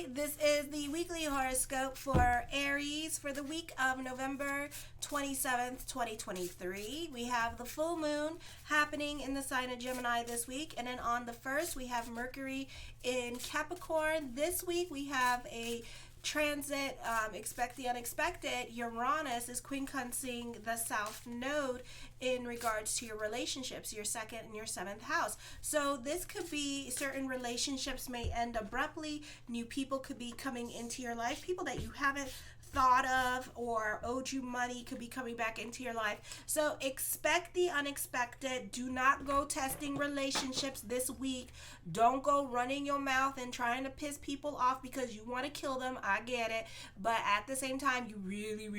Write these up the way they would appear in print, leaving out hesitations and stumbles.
Hi, this is the weekly horoscope for Aries for the week of November 27th, 2023. We have the full moon happening in the sign of Gemini this week, and then on the 1st, we have Mercury in Capricorn. This week, we have a transit, expect the unexpected. Uranus is quincunxing the south node in regards to your relationships, your second and your seventh house. So this could be certain relationships may end abruptly. New people could be coming into your life, people that you haven't thought of or owed you money could be coming back into your life. So expect the unexpected. Do not go testing relationships this week. Don't go running your mouth and trying to piss people off because you want to kill them. I get it. But at the same time, you really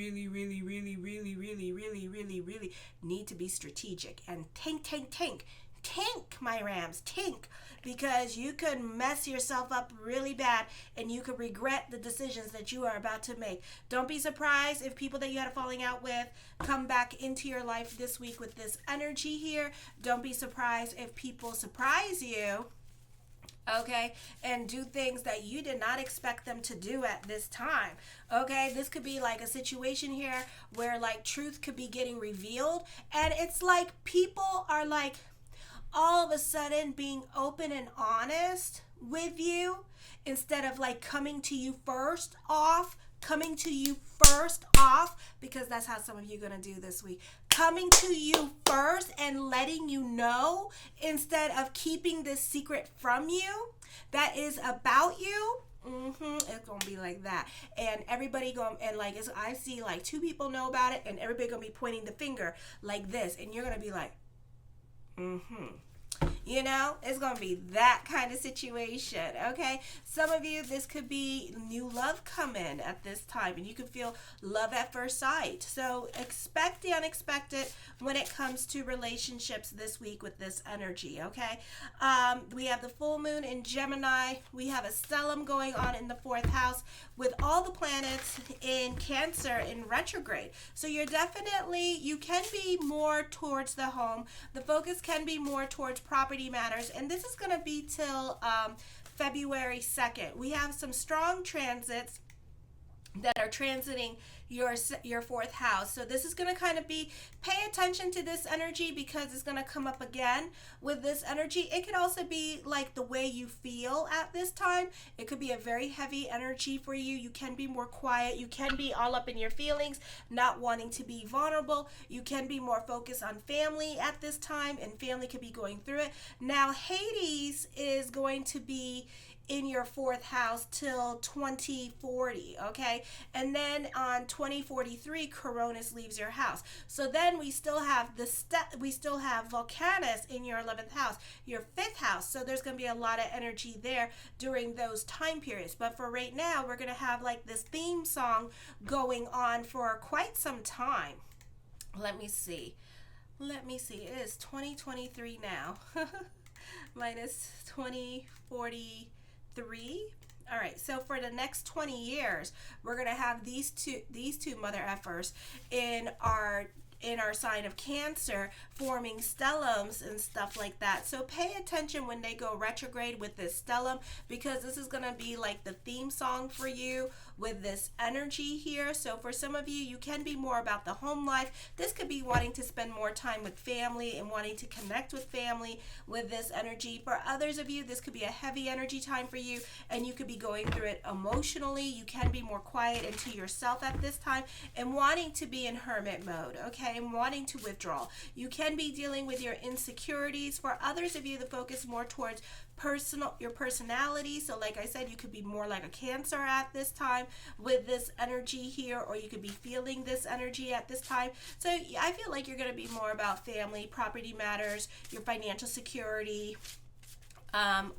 need to be strategic and tank, my Rams, tank, because you could mess yourself up really bad and you could regret the decisions that you are about to make. Don't be surprised if people that you had a falling out with come back into your life this week with this energy here. Don't be surprised if people surprise you, okay, and do things that you did not expect them to do at this time. Okay, this could be like a situation here where like truth could be getting revealed, and it's like people are like all of a sudden being open and honest with you instead of like coming to you first off, because that's how some of you are going to do this week. Coming to you first and letting you know instead of keeping this secret from you that is about you. It's gonna be like that, and everybody going and like I see like two people know about it, and everybody gonna be pointing the finger like this, and you're gonna be like, you know, it's going to be that kind of situation, okay? Some of you, this could be new love come in at this time, and you could feel love at first sight. So expect the unexpected when it comes to relationships this week with this energy, okay? We have the full moon in Gemini. We have a stellium going on in the 4th house with all the planets in Cancer in retrograde. So you can be more towards the home. The focus can be more towards property matters, and this is going to be till February 2nd. We have some strong transits that are transiting your 4th house. So this is going to kind of be, pay attention to this energy because it's going to come up again with this energy. It could also be like the way you feel at this time. It could be a very heavy energy for you. You can be more quiet. You can be all up in your feelings, not wanting to be vulnerable. You can be more focused on family at this time, and family could be going through it. Now, Hades is going to be in your 4th house till 2040, okay? And then on 2043, Coronis leaves your house. So then we still have Volcanus in your 11th house, your 5th house. So there's going to be a lot of energy there during those time periods. But for right now, we're going to have like this theme song going on for quite some time. Let me see. It is 2023 now. Minus 2040. All right, so for the next 20 years, we're going to have these two mother effers in our sign of Cancer forming stelliums and stuff like that. So pay attention when they go retrograde with this stellium, because this is going to be like the theme song for you with this energy here. So for some of you, you can be more about the home life. This could be wanting to spend more time with family and wanting to connect with family with this energy. For others of you, this could be a heavy energy time for you, and you could be going through it emotionally. You can be more quiet into yourself at this time and wanting to be in hermit mode, okay, and wanting to withdraw. You can be dealing with your insecurities. For others of you, the focus more towards your personality. So like I said, you could be more like a Cancer at this time with this energy here, or you could be feeling this energy at this time. So I feel like you're going to be more about family, property matters, your financial security.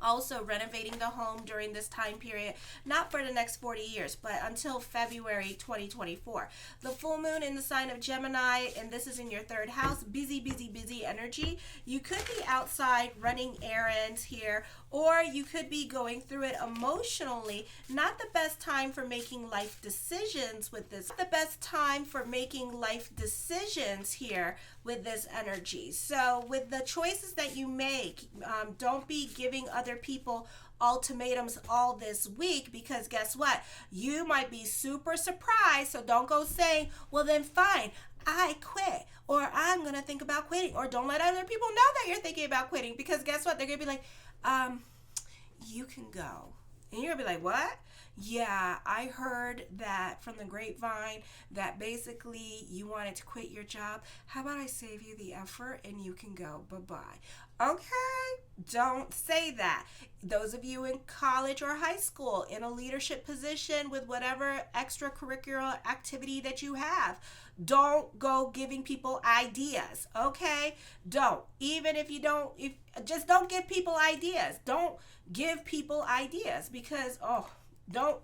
Also renovating the home during this time period, not for the next 40 years, but until February 2024. The full moon in the sign of Gemini, and this is in your 3rd house, busy energy. You could be outside running errands here, or you could be going through it emotionally. Not the best time for making life decisions with this. The best time for making life decisions here with this energy. So with the choices that you make, don't be giving other people ultimatums all this week, because guess what? You might be super surprised. So don't go saying, well, then fine, I quit, or I'm going to think about quitting, or don't let other people know that you're thinking about quitting, because guess what? They're going to be like, you can go. And you're going to be like, what? Yeah, I heard that from the grapevine that basically you wanted to quit your job. How about I save you the effort and you can go? Bye-bye. Okay? Don't say that. Those of you in college or high school in a leadership position with whatever extracurricular activity that you have, don't go giving people ideas. Okay? Don't. Even if you don't, just don't give people ideas. Don't give people ideas, because don't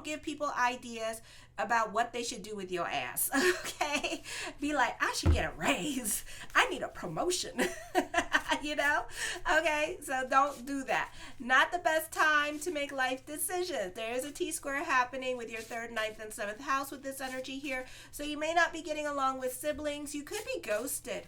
give people ideas about what they should do with your ass. Okay? Be like, I should get a raise. I need a promotion. You know? Okay? So don't do that. Not the best time to make life decisions. There is a T-square happening with your 3rd, 9th, and 7th house with this energy here. So you may not be getting along with siblings. You could be ghosted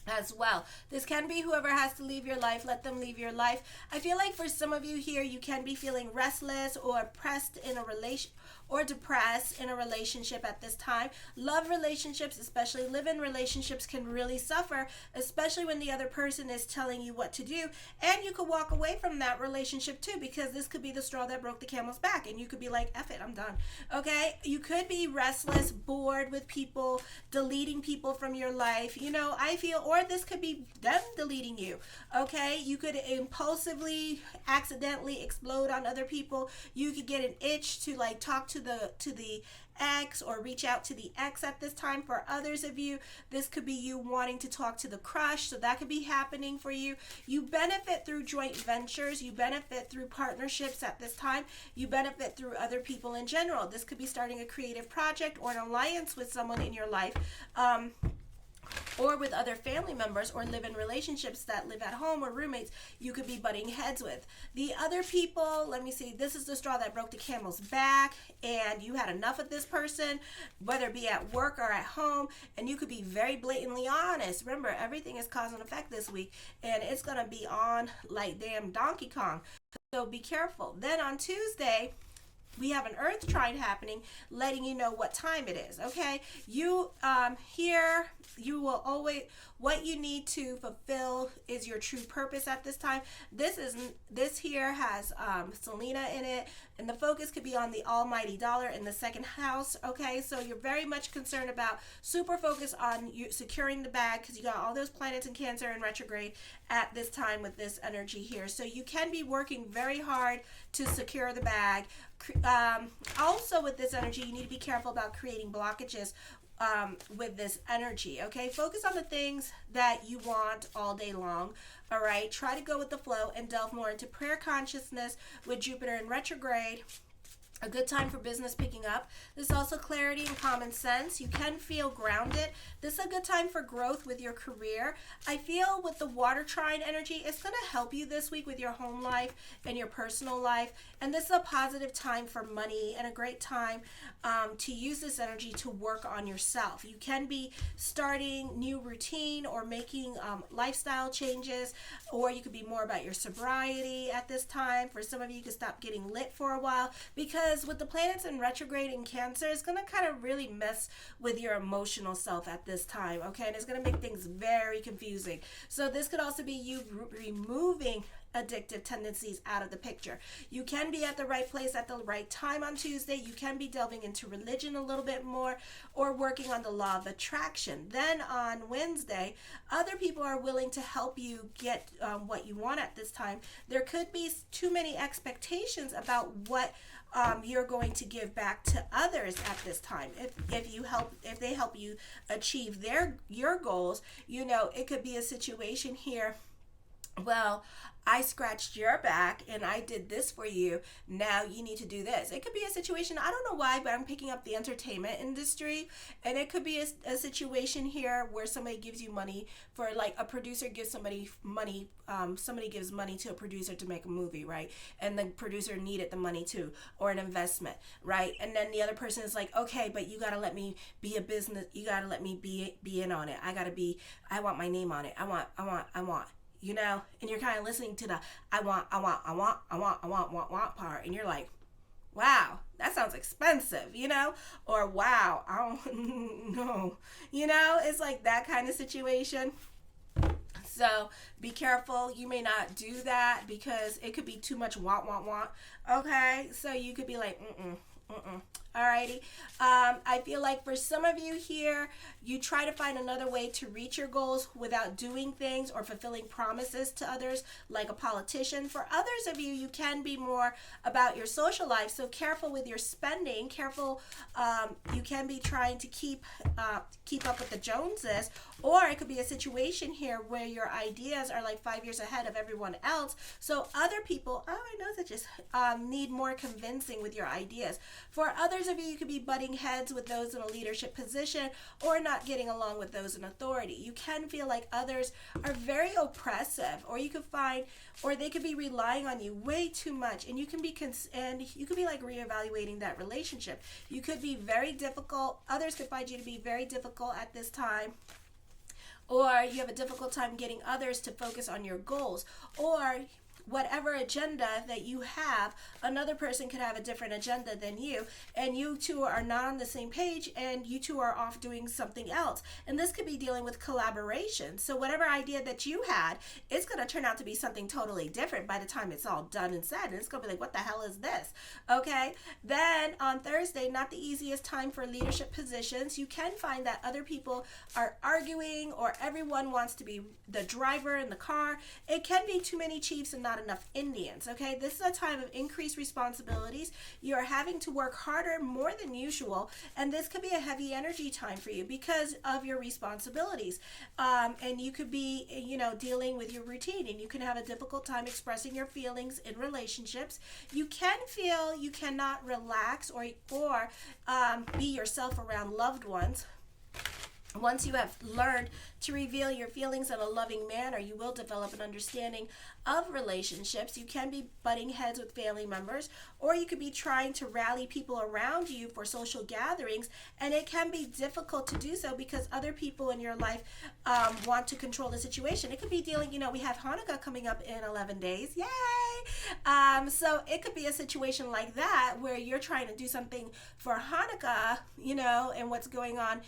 as well. This can be whoever has to leave your life, let them leave your life. I feel like for some of you here, you can be feeling restless or oppressed in a relation or depressed in a relationship at this time. Love relationships, especially live-in relationships, can really suffer, especially when the other person is telling you what to do. And you could walk away from that relationship too, because this could be the straw that broke the camel's back, and you could be like, F it, I'm done. Okay? You could be restless, bored with people, deleting people from your life. You know, I feel, or this could be them deleting you. Okay? You could impulsively, accidentally explode on other people. You could get an itch to like talk to the ex or reach out to the ex at this time. For others of you, this could be you wanting to talk to the crush, so that could be happening for you. You benefit through joint ventures. You benefit through partnerships at this time. You benefit through other people in general. This could be starting a creative project or an alliance with someone in your life. Or with other family members, or live in relationships that live at home, or roommates you could be butting heads with. The other people, let me see, this is the straw that broke the camel's back, and you had enough of this person, whether it be at work or at home, and you could be very blatantly honest. Remember, everything is cause and effect this week, and it's going to be on like damn Donkey Kong. So be careful. Then on Tuesday, we have an earth trine happening, letting you know what time it is. Okay, you here, you will always, what you need to fulfill is your true purpose at this time. This here has Selena in it, and the focus could be on the almighty dollar in the 2nd house. Okay, so you're very much concerned about, super focused on you securing the bag, because you got all those planets in Cancer and retrograde at this time with this energy here. So you can be working very hard to secure the bag. Also with this energy, you need to be careful about creating blockages with this energy. Okay, focus on the things that you want all day long. All right, try to go with the flow and delve more into prayer consciousness with Jupiter in retrograde. A good time for business picking up. There's also clarity and common sense. You can feel grounded. This is a good time for growth with your career. I feel with the water trine energy, it's going to help you this week with your home life and your personal life. And this is a positive time for money, and a great time to use this energy to work on yourself. You can be starting new routine or making lifestyle changes, or you could be more about your sobriety at this time. For some of you, you could stop getting lit for a while, because with the planets in retrograde in Cancer, it's going to kind of really mess with your emotional self at this time, okay? And it's going to make things very confusing. So this could also be you removing addictive tendencies out of the picture. You can be at the right place at the right time on Tuesday. You can be delving into religion a little bit more, or working on the law of attraction. Then on Wednesday, other people are willing to help you get what you want at this time. There could be too many expectations about what you're going to give back to others at this time. If they help you achieve your goals, you know, it could be a situation here. Well, I scratched your back and I did this for you. Now you need to do this. It could be a situation, I don't know why, but I'm picking up the entertainment industry. And it could be a situation here where somebody gives you money for, like, a producer gives somebody money. Somebody gives money to a producer to make a movie, right? And the producer needed the money too, or an investment, right? And then the other person is like, okay, but you got to let me be a business. You got to let me be in on it. I want my name on it. I want. and you're kind of listening to the I want part, and you're like, wow, that sounds expensive, or wow, I don't know, it's like that kind of situation. So be careful. You may not do that because it could be too much want. Okay, so you could be like, Alrighty. I feel like for some of you here, you try to find another way to reach your goals without doing things or fulfilling promises to others, like a politician. For others of you, you can be more about your social life. So careful with your spending. Careful. You can be trying to keep up with the Joneses, or it could be a situation here where your ideas are like 5 years ahead of everyone else. So other people, I know that just need more convincing with your ideas. For others of you, you could be butting heads with those in a leadership position or not getting along with those in authority. You can feel like others are very oppressive, or you could find, or they could be relying on you way too much, and you can be like reevaluating that relationship. You could be very difficult. Others could find you to be very difficult at this time. Or you have a difficult time getting others to focus on your goals, or whatever agenda that you have, another person could have a different agenda than you, and you two are not on the same page, and you two are off doing something else. And this could be dealing with collaboration. So whatever idea that you had, it's going to turn out to be something totally different by the time it's all done and said. And it's going to be like, what the hell is this? Okay. Then on Thursday, not the easiest time for leadership positions. You can find that other people are arguing, or everyone wants to be the driver in the car. It can be too many chiefs and not enough Indians. Okay, this is a time of increased responsibilities. You are having to work harder, more than usual, and this could be a heavy energy time for you because of your responsibilities. And you could be, dealing with your routine, and you can have a difficult time expressing your feelings in relationships. You can feel you cannot relax or be yourself around loved ones. Once you have learned to reveal your feelings in a loving manner, you will develop an understanding of relationships. You can be butting heads with family members, or you could be trying to rally people around you for social gatherings, and it can be difficult to do so because other people in your life want to control the situation. It could be dealing, we have Hanukkah coming up in 11 days. Yay! So it could be a situation like that where you're trying to do something for Hanukkah, and what's going on,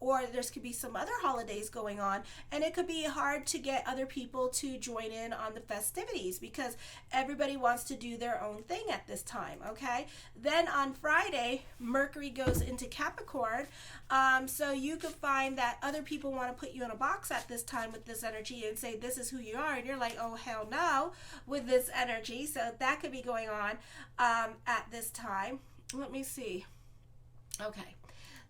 or there could be some other holidays going on, and it could be hard to get other people to join in on the festivities because everybody wants to do their own thing at this time. Okay, then on Friday, Mercury goes into Capricorn, so you could find that other people want to put you in a box at this time with this energy and say this is who you are, and you're like, oh hell no, with this energy. So that could be going on at this time. Let me see. Okay,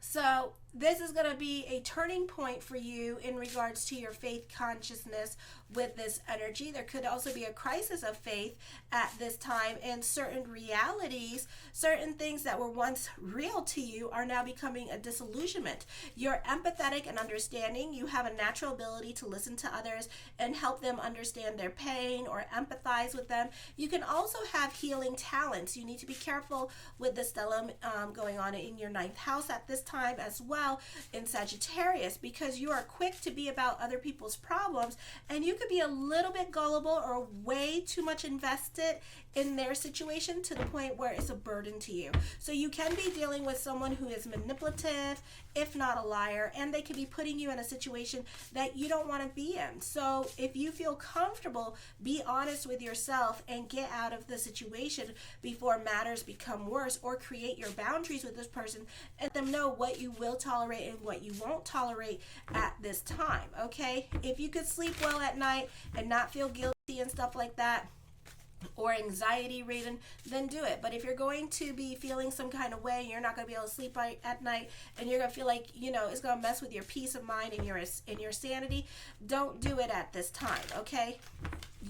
so this is going to be a turning point for you in regards to your faith consciousness with this energy. There could also be a crisis of faith at this time, and certain realities, certain things that were once real to you are now becoming a disillusionment. You're empathetic and understanding. You have a natural ability to listen to others and help them understand their pain or empathize with them. You can also have healing talents. You need to be careful with the stellium going on in your 9th house at this time as well, in Sagittarius, because you are quick to be about other people's problems, and you could be a little bit gullible or way too much invested in their situation to the point where it's a burden to you. So you can be dealing with someone who is manipulative, if not a liar, and they could be putting you in a situation that you don't want to be in. So if you feel comfortable, be honest with yourself and get out of the situation before matters become worse, or create your boundaries with this person and let them know what you will tolerate and what you won't tolerate at this time. Okay, if you could sleep well at night and not feel guilty and stuff like that, or anxiety ridden, then do it. But if you're going to be feeling some kind of way, you're not going to be able to sleep at night, and you're going to feel like, it's going to mess with your peace of mind and your sanity, don't do it at this time. Okay,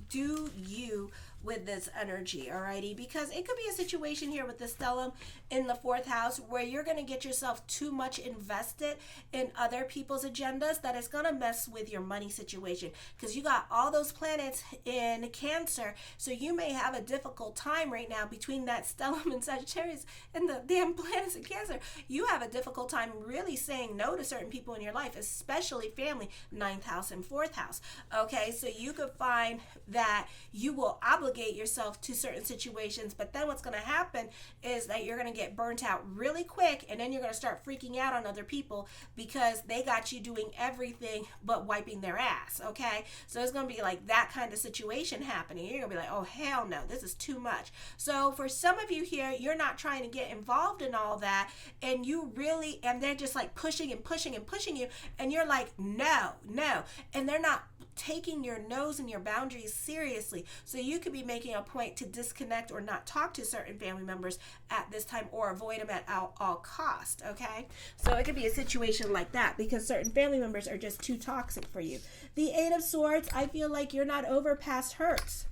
do you with this energy, alrighty? Because it could be a situation here with the stellium in the fourth house where you're going to get yourself too much invested in other people's agendas that it's going to mess with your money situation, because you got all those planets in Cancer. So you may have a difficult time right now between that stellium in Sagittarius and the damn planets in Cancer. You have a difficult time really saying no to certain people in your life, especially family, ninth house and fourth house. Okay, so you could find that you will obligate yourself to certain situations, but then what's going to happen is that you're going to get burnt out really quick, and then you're going to start freaking out on other people because they got you doing everything but wiping their ass. Okay, so it's going to be like that kind of situation happening. You're going to be like, oh hell no, this is too much. So for some of you here, you're not trying to get involved in all that, and you really, and they're just like pushing and pushing and pushing you, and you're like, no, and they're not taking your nose and your boundaries seriously. So you could be making a point to disconnect or not talk to certain family members at this time, or avoid them at all cost. Okay, so it could be a situation like that because certain family members are just too toxic for you. The Eight of Swords, I feel like you're not over past hurts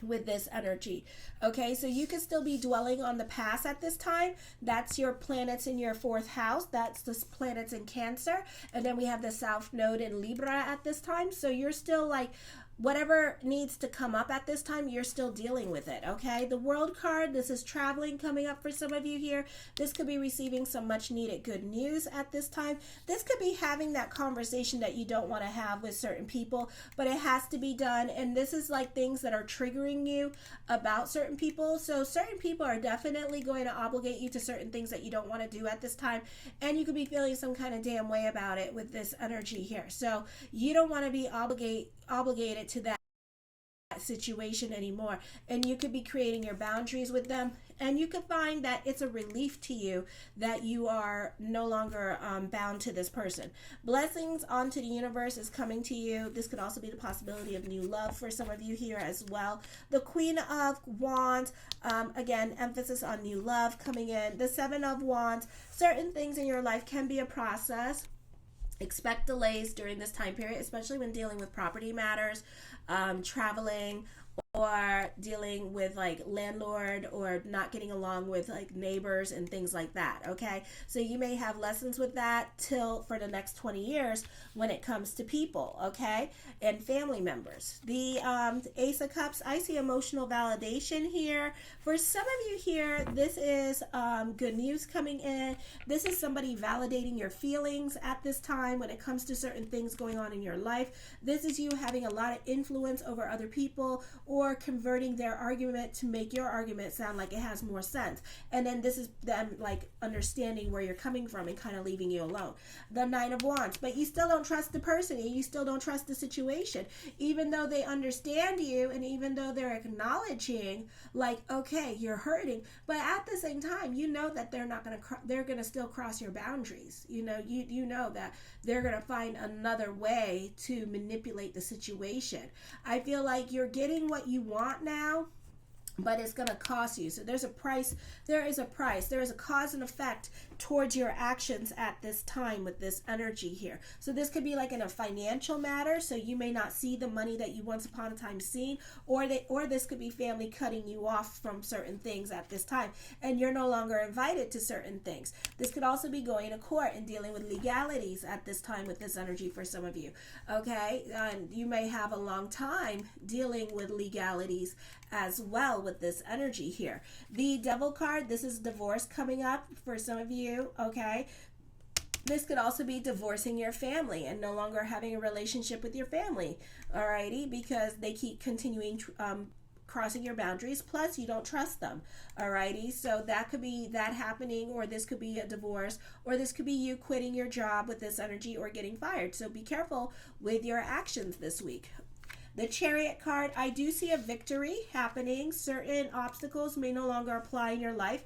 with this energy. Okay, so you could still be dwelling on the past at this time. That's your planets in your fourth house. That's the planets in Cancer. And then we have the South Node in Libra at this time. So you're still like, whatever needs to come up at this time, you're still dealing with it. Okay, the World card, this is traveling coming up for some of you here. This could be receiving some much needed good news at this time. This could be having that conversation that you don't want to have with certain people, but it has to be done. And this is like things that are triggering you about certain people. So certain people are definitely going to obligate you to certain things that you don't want to do at this time, and you could be feeling some kind of damn way about it with this energy here. So you don't want to be obligated to that situation anymore, and you could be creating your boundaries with them, and you could find that it's a relief to you that you are no longer bound to this person. Blessings onto the universe is coming to you. This could also be the possibility of new love for some of you here as well. The Queen of Wands, again, emphasis on new love coming in. The Seven of Wands, certain things in your life can be a process. Expect delays during this time period, especially when dealing with property matters, traveling, or dealing with like landlord, or not getting along with like neighbors and things like that. Okay, so you may have lessons with that till for the next 20 years when it comes to people, okay, and family members. The Ace of Cups, I see emotional validation here. For some of you here, this is good news coming in. This is somebody validating your feelings at this time when it comes to certain things going on in your life. This is you having a lot of influence over other people, or converting their argument to make your argument sound like it has more sense. And then this is them like understanding where you're coming from and kind of leaving you alone. The Nine of Wands, but you still don't trust the person, and you still don't trust the situation, even though they understand you, and even though they're acknowledging like, okay, you're hurting, but at the same time, you know that they're not going to, they're going to still cross your boundaries. You know, you know that they're going to find another way to manipulate the situation. I feel like you're getting what you want now, but it's going to cost you. So there's a price. There is a price. There is a cause and effect towards your actions at this time with this energy here. So this could be like in a financial matter. So you may not see the money that you once upon a time seen, or this could be family cutting you off from certain things at this time, and you're no longer invited to certain things. This could also be going to court and dealing with legalities at this time with this energy for some of you. Okay, you may have a long time dealing with legalities as well with this energy here. The Devil card, this is divorce coming up for some of you. Okay, this could also be divorcing your family and no longer having a relationship with your family, alrighty, because they keep continuing crossing your boundaries, plus you don't trust them, alrighty. So that could be that happening, or this could be a divorce, or this could be you quitting your job with this energy, or getting fired. So be careful with your actions this week. The Chariot card, I do see a victory happening. Certain obstacles may no longer apply in your life.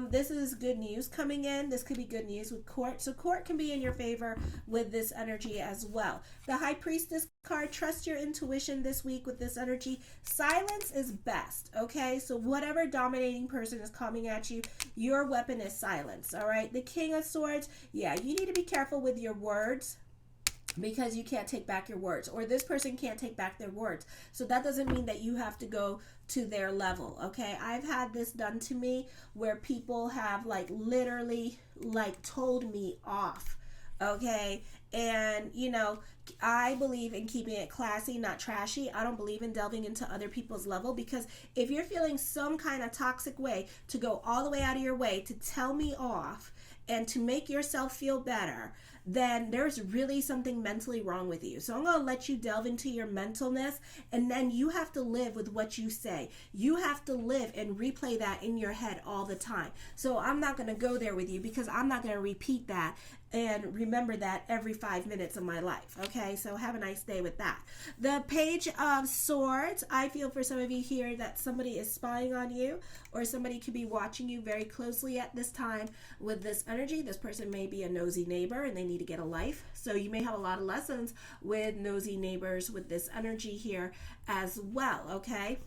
This is good news coming in. This could be good news with court. So court can be in your favor with this energy as well. The High Priestess card, trust your intuition this week with this energy. Silence is best, okay? So whatever dominating person is coming at you, your weapon is silence, all right? The King of Swords, yeah, you need to be careful with your words. because you can't take back your words, or this person can't take back their words. So that doesn't mean that you have to go to their level. Okay, I've had this done to me where people have like literally like told me off. Okay, and you know, I believe in keeping it classy, not trashy. I don't believe in delving into other people's level, because if you're feeling some kind of toxic way to go all the way out of your way to tell me off and to make yourself feel better, then there's really something mentally wrong with you. So I'm going to let you delve into your mentalness, and then you have to live with what you say. You have to live and replay that in your head all the time. So I'm not going to go there with you, because I'm not going to repeat that and remember that every 5 minutes of my life. Okay, so have a nice day with that. The Page of Swords, I feel for some of you here that somebody is spying on you, or somebody could be watching you very closely at this time with this energy. This person may be a nosy neighbor and they need to get a life. So you may have a lot of lessons with nosy neighbors with this energy here as well. Okay.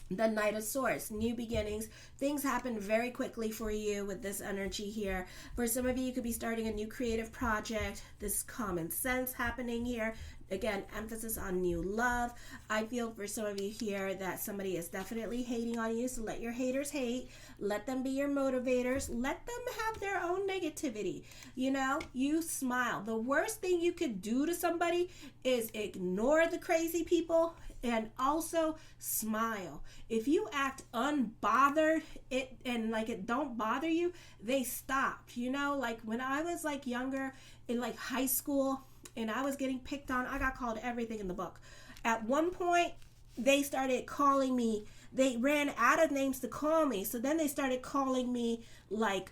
The Knight of Swords, new beginnings. Things happen very quickly for you with this energy here. For some of you, you could be starting a new creative project. This common sense happening here. Again, emphasis on new love. I feel for some of you here that somebody is definitely hating on you. So let your haters hate. Let them be your motivators. Let them have their own negativity. You know, you smile. The worst thing you could do to somebody is ignore the crazy people and also smile. If you act unbothered, it don't bother you, they stop. You know, like when I was like younger in like high school and I was getting picked on, I got called everything in the book. At one point, they started calling me, they ran out of names to call me. So then they started calling me like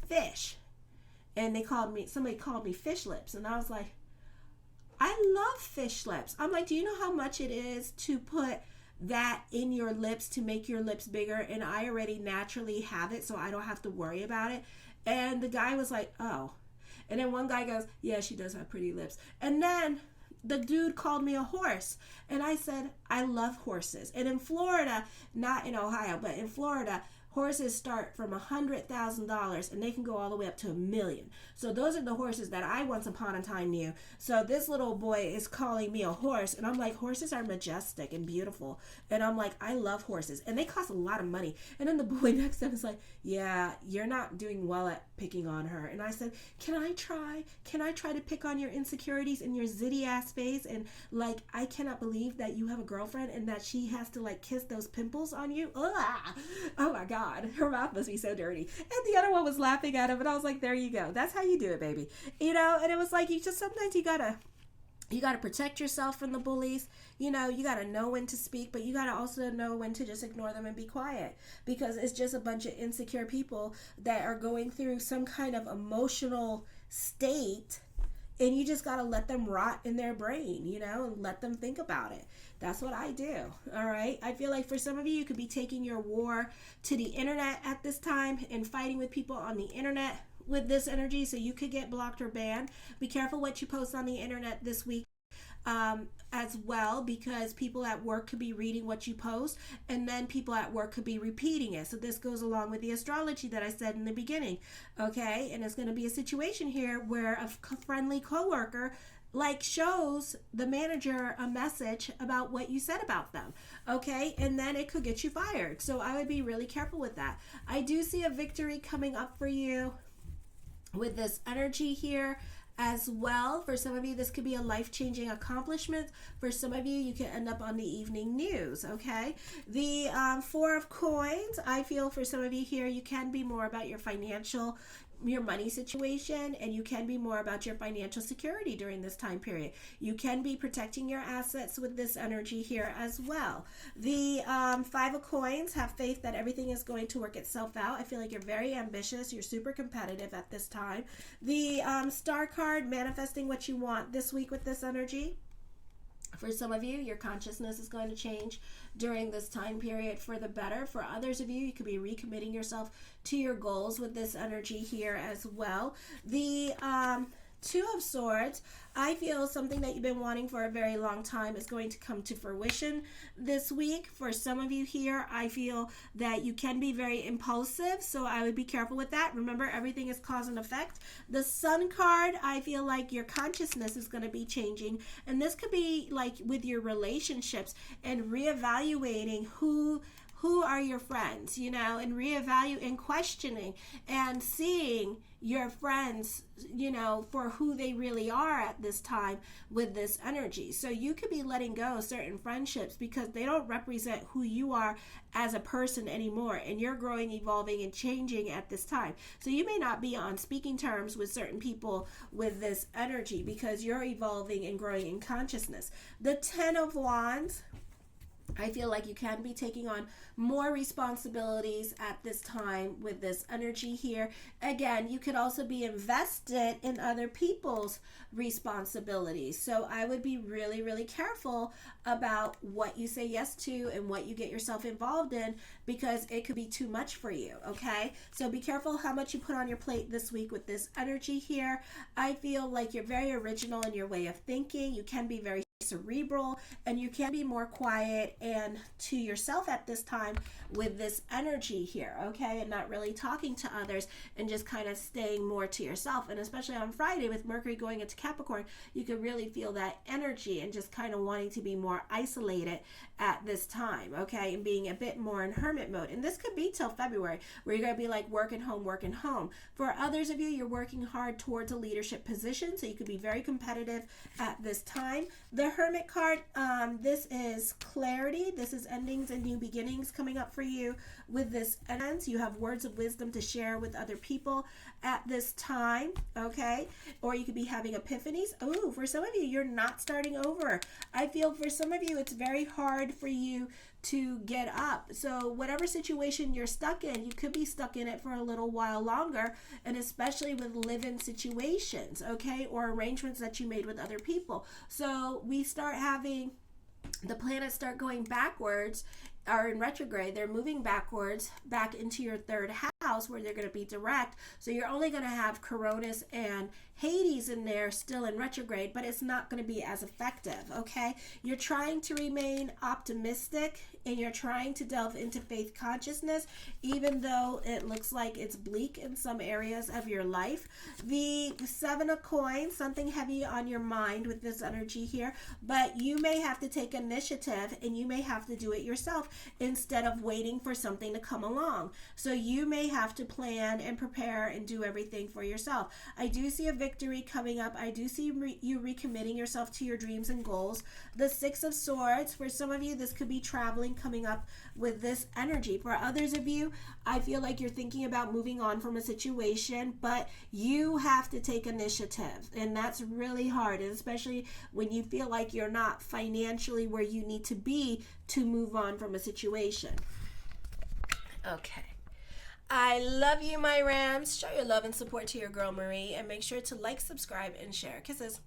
fish. And somebody called me fish lips. And I was like, I love fish lips. I'm like, do you know how much it is to put that in your lips to make your lips bigger? And I already naturally have it, so I don't have to worry about it. And the guy was like, oh. And then one guy goes, yeah, she does have pretty lips. And then the dude called me a horse. And I said, I love horses. And in Florida, not in Ohio, but in Florida, horses start from $100,000 and they can go all the way up to $1 million. So those are the horses that I once upon a time knew. So this little boy is calling me a horse, and I'm like, horses are majestic and beautiful. And I'm like, I love horses, and they cost a lot of money. And then the boy next to him is like, yeah, you're not doing well at picking on her. And I said, can I try? Can I try to pick on your insecurities in your zitty ass face? And like, I cannot believe that you have a girlfriend and that she has to like kiss those pimples on you. Ugh. Oh my God, her mouth must be so dirty. And the other one was laughing at him, and I was like, there you go. That's how you do it, baby. You know, and it was like, sometimes you gotta protect yourself from the bullies. You know, you gotta know when to speak, but you gotta also know when to just ignore them and be quiet, because it's just a bunch of insecure people that are going through some kind of emotional state, and you just gotta let them rot in their brain, you know, and let them think about it. That's what I do. All right. I feel like for some of you, you could be taking your war to the internet at this time and fighting with people on the internet with this energy, so you could get blocked or banned. Be careful what you post on the internet this week as well, because people at work could be reading what you post, and then people at work could be repeating it. So this goes along with the astrology that I said in the beginning. Okay. And it's going to be a situation here where a friendly coworker like shows the manager a message about what you said about them. Okay. And then it could get you fired. So I would be really careful with that. I do see a victory coming up for you with this energy here as well. For some of you, this could be a life-changing accomplishment. For some of you, you can end up on the evening news. Okay. The Four of Coins, I feel for some of you here, you can be more about your money situation, and you can be more about your financial security during this time period. You can be protecting your assets with this energy here as well. The Five of Coins, have faith that everything is going to work itself out. I feel like you're very ambitious. You're super competitive at this time. The Star card, manifesting what you want this week with this energy. For some of you, your consciousness is going to change during this time period for the better. For others of you, you could be recommitting yourself to your goals with this energy here as well. The Two of Swords, I feel something that you've been wanting for a very long time is going to come to fruition this week. For some of you here, I feel that you can be very impulsive, so I would be careful with that. Remember, everything is cause and effect. The Sun card, I feel like your consciousness is going to be changing, and this could be like with your relationships and reevaluating who are your friends, you know, and reevaluating, questioning and seeing your friends, you know, for who they really are at this time with this energy. So you could be letting go of certain friendships because they don't represent who you are as a person anymore, and you're growing, evolving, and changing at this time. So you may not be on speaking terms with certain people with this energy because you're evolving and growing in consciousness. The Ten of Wands, I feel like you can be taking on more responsibilities at this time with this energy here. Again, you could also be invested in other people's responsibilities. So I would be really, really careful about what you say yes to and what you get yourself involved in, because it could be too much for you, okay? So be careful how much you put on your plate this week with this energy here. I feel like you're very original in your way of thinking. You can be very cerebral, and you can be more quiet and to yourself at this time with this energy here, okay, and not really talking to others and just kind of staying more to yourself. And especially on Friday with Mercury going into Capricorn, you can really feel that energy and just kind of wanting to be more isolated at this time, okay, and being a bit more in hermit mode. And this could be till February, where you're going to be like working home. For others of you, you're working hard towards a leadership position, so you could be very competitive at this time. The Hermit card, this is clarity. This is endings and new beginnings coming up for you with this ends. You have words of wisdom to share with other people at this time, okay? Or you could be having epiphanies. Oh, for some of you, you're not starting over. I feel for some of you, it's very hard for you to get up. So whatever situation you're stuck in, you could be stuck in it for a little while longer, and especially with live-in situations, okay, or arrangements that you made with other people. So we start having the planets start going backwards, are in retrograde. They're moving backwards back into your third house where they're going to be direct. So you're only going to have Coronis and Hades in there still in retrograde, but it's not going to be as effective, okay? You're trying to remain optimistic, and you're trying to delve into faith consciousness, even though it looks like it's bleak in some areas of your life. The Seven of Coins, something heavy on your mind with this energy here, but you may have to take initiative, and you may have to do it yourself instead of waiting for something to come along. So you may have to plan and prepare and do everything for yourself. I do see a victory coming up. I do see you recommitting yourself to your dreams and goals. The Six of Swords, for some of you, this could be traveling coming up with this energy. For others of you, I feel like you're thinking about moving on from a situation, but you have to take initiative, and that's really hard, and especially when you feel like you're not financially where you need to be to move on from a situation. Okay. I love you, my Rams. Show your love and support to your girl Marie, and make sure to like, subscribe, and share. Kisses.